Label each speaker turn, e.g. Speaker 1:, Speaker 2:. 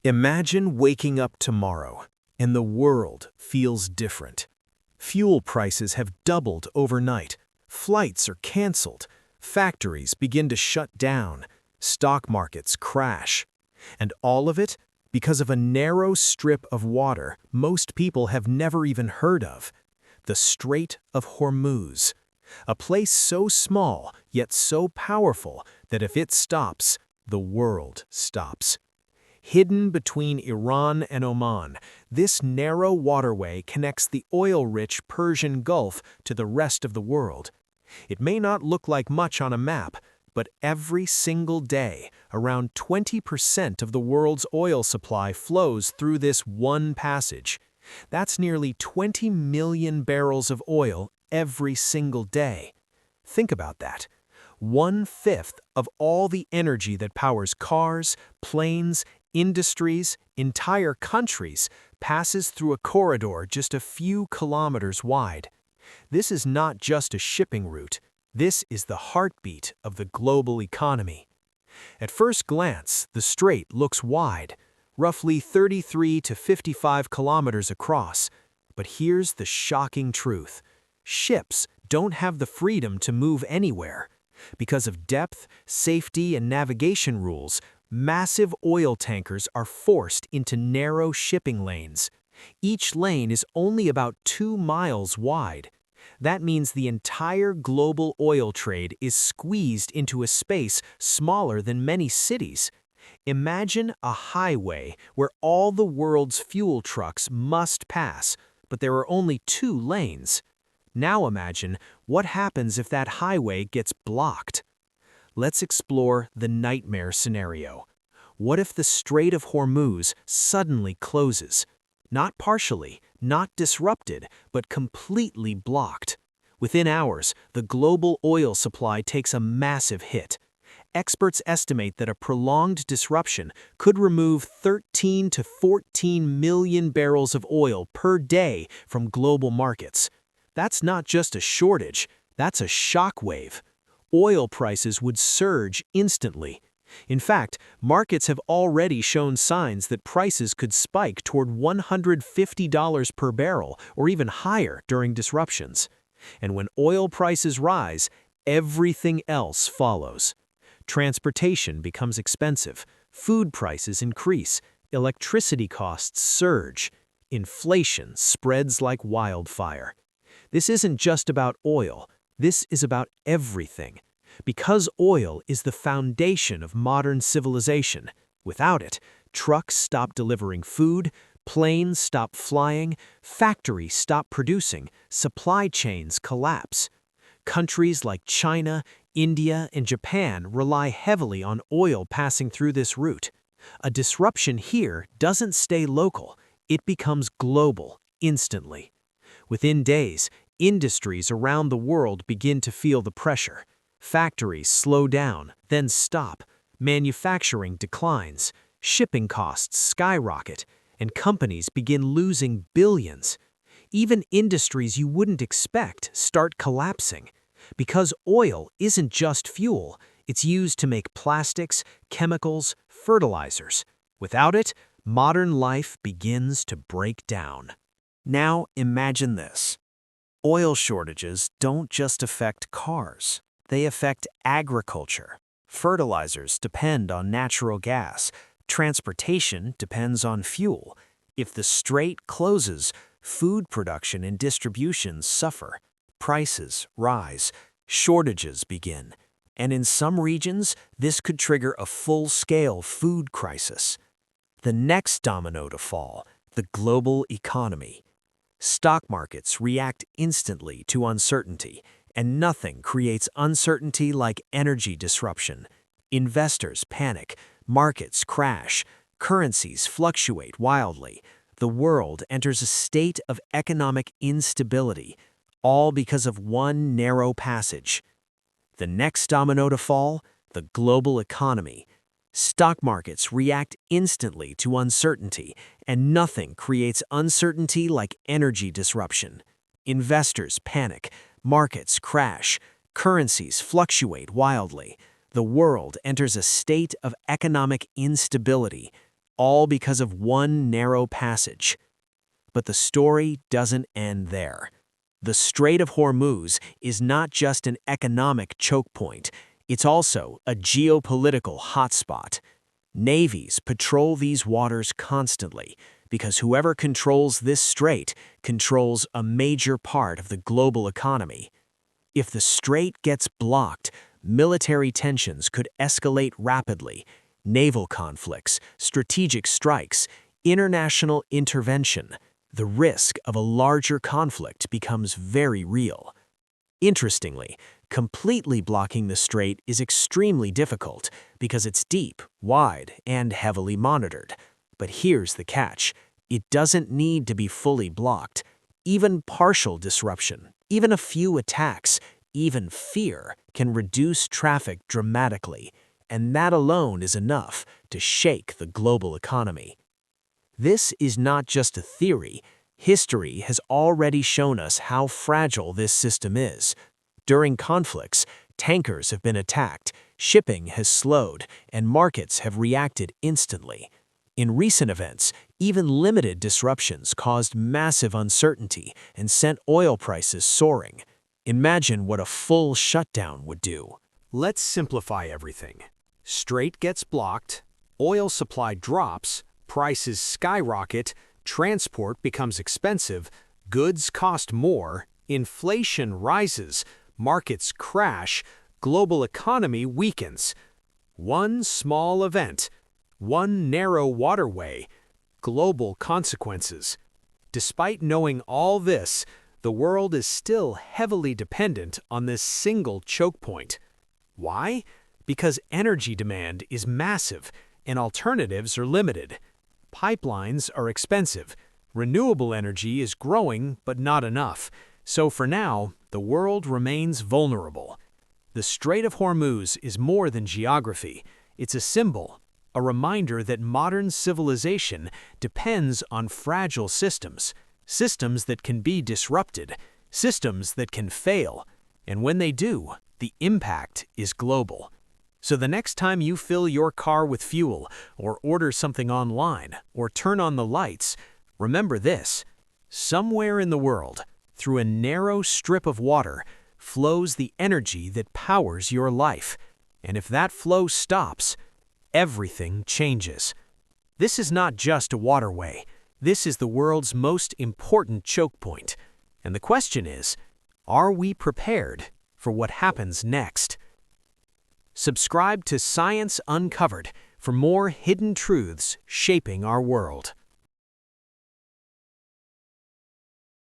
Speaker 1: Imagine waking up tomorrow and the world feels different. Fuel prices have doubled overnight, flights are canceled, factories begin to shut down, stock markets crash. And all of it because of a narrow strip of water most people have never even heard of, the Strait of Hormuz. A place so small yet so powerful that if it stops, the world stops. Hidden between Iran and Oman, this narrow waterway connects the oil-rich Persian Gulf to the rest of the world. It may not look like much on a map, but every single day, around 20% of the world's oil supply flows through this one passage. That's nearly 20 million barrels of oil every single day. Think about that. 1/5 of all the energy that powers cars, planes, industries, entire countries passes through a corridor just a few kilometers wide. This is not just a shipping route. This is the heartbeat of the global economy. At first glance, the strait looks wide, roughly 33 to 55 kilometers across. But here's the shocking truth. Ships don't have the freedom to move anywhere. Because of depth, safety, and navigation rules, massive oil tankers are forced into narrow shipping lanes. Each lane is only about 2 miles wide. That means the entire global oil trade is squeezed into a space smaller than many cities. Imagine a highway where all the world's fuel trucks must pass, but there are only 2 lanes. Now imagine what happens if that highway gets blocked. Let's explore the nightmare scenario. What if the Strait of Hormuz suddenly closes? Not partially, not disrupted, but completely blocked. Within hours, the global oil supply takes a massive hit. Experts estimate that a prolonged disruption could remove 13 to 14 million barrels of oil per day from global markets. That's not just a shortage, that's a shockwave. Oil prices would surge instantly. In fact, markets have already shown signs that prices could spike toward $150 per barrel or even higher during disruptions. And when oil prices rise, everything else follows. Transportation becomes expensive, food prices increase, electricity costs surge, inflation spreads like wildfire. This isn't just about oil, this is about everything. Because oil is the foundation of modern civilization. Without it, trucks stop delivering food, planes stop flying, factories stop producing, supply chains collapse. Countries like China, India, and Japan rely heavily on oil passing through this route. A disruption here doesn't stay local, it becomes global instantly. Within days, industries around the world begin to feel the pressure. Factories slow down, then stop. Manufacturing declines. Shipping costs skyrocket, and companies begin losing billions. Even industries you wouldn't expect start collapsing. Because oil isn't just fuel, it's used to make plastics, chemicals, fertilizers. Without it, modern life begins to break down. Now imagine this. Oil shortages don't just affect cars. They affect agriculture. Fertilizers depend on natural gas. Transportation depends on fuel. If the strait closes, food production and distribution suffer. Prices rise. Shortages begin. And in some regions, this could trigger a full-scale food crisis. The next domino to fall, the global economy. Stock markets react instantly to uncertainty, and nothing creates uncertainty like energy disruption. Investors panic, markets crash, currencies fluctuate wildly. The world enters a state of economic instability, all because of one narrow passage. The next domino to fall, the global economy. Stock markets react instantly to uncertainty, and nothing creates uncertainty like energy disruption. Investors panic, markets crash, currencies fluctuate wildly. The world enters a state of economic instability, all because of one narrow passage. But the story doesn't end there. The Strait of Hormuz is not just an economic choke point, it's also a geopolitical hotspot. Navies patrol these waters constantly because whoever controls this strait controls a major part of the global economy. If the strait gets blocked, military tensions could escalate rapidly. Naval conflicts, strategic strikes, international intervention. The risk of a larger conflict becomes very real. Interestingly, completely blocking the strait is extremely difficult because it's deep, wide, and heavily monitored. But here's the catch. It doesn't need to be fully blocked. Even partial disruption, even a few attacks, even fear can reduce traffic dramatically, and that alone is enough to shake the global economy. This is not just a theory. History has already shown us how fragile this system is. During conflicts, tankers have been attacked, shipping has slowed, and markets have reacted instantly. In recent events, even limited disruptions caused massive uncertainty and sent oil prices soaring. Imagine what a full shutdown would do.
Speaker 2: Let's simplify everything. Strait gets blocked, oil supply drops, prices skyrocket, transport becomes expensive, goods cost more, inflation rises, markets crash, global economy weakens. One small event, one narrow waterway, global consequences. Despite knowing all this, the world is still heavily dependent on this single choke point. Why? Because energy demand is massive and alternatives are limited. Pipelines are expensive. Renewable energy is growing, but not enough. So for now, the world remains vulnerable. The Strait of Hormuz is more than geography. It's a symbol, a reminder that modern civilization depends on fragile systems, systems that can be disrupted, systems that can fail. And when they do, the impact is global. So the next time you fill your car with fuel, or order something online, or turn on the lights, remember this: somewhere in the world, through a narrow strip of water, flows the energy that powers your life. And if that flow stops, everything changes. This is not just a waterway. This is the world's most important choke point. And the question is, are we prepared for what happens next? Subscribe to Science Uncovered for more hidden truths shaping our world.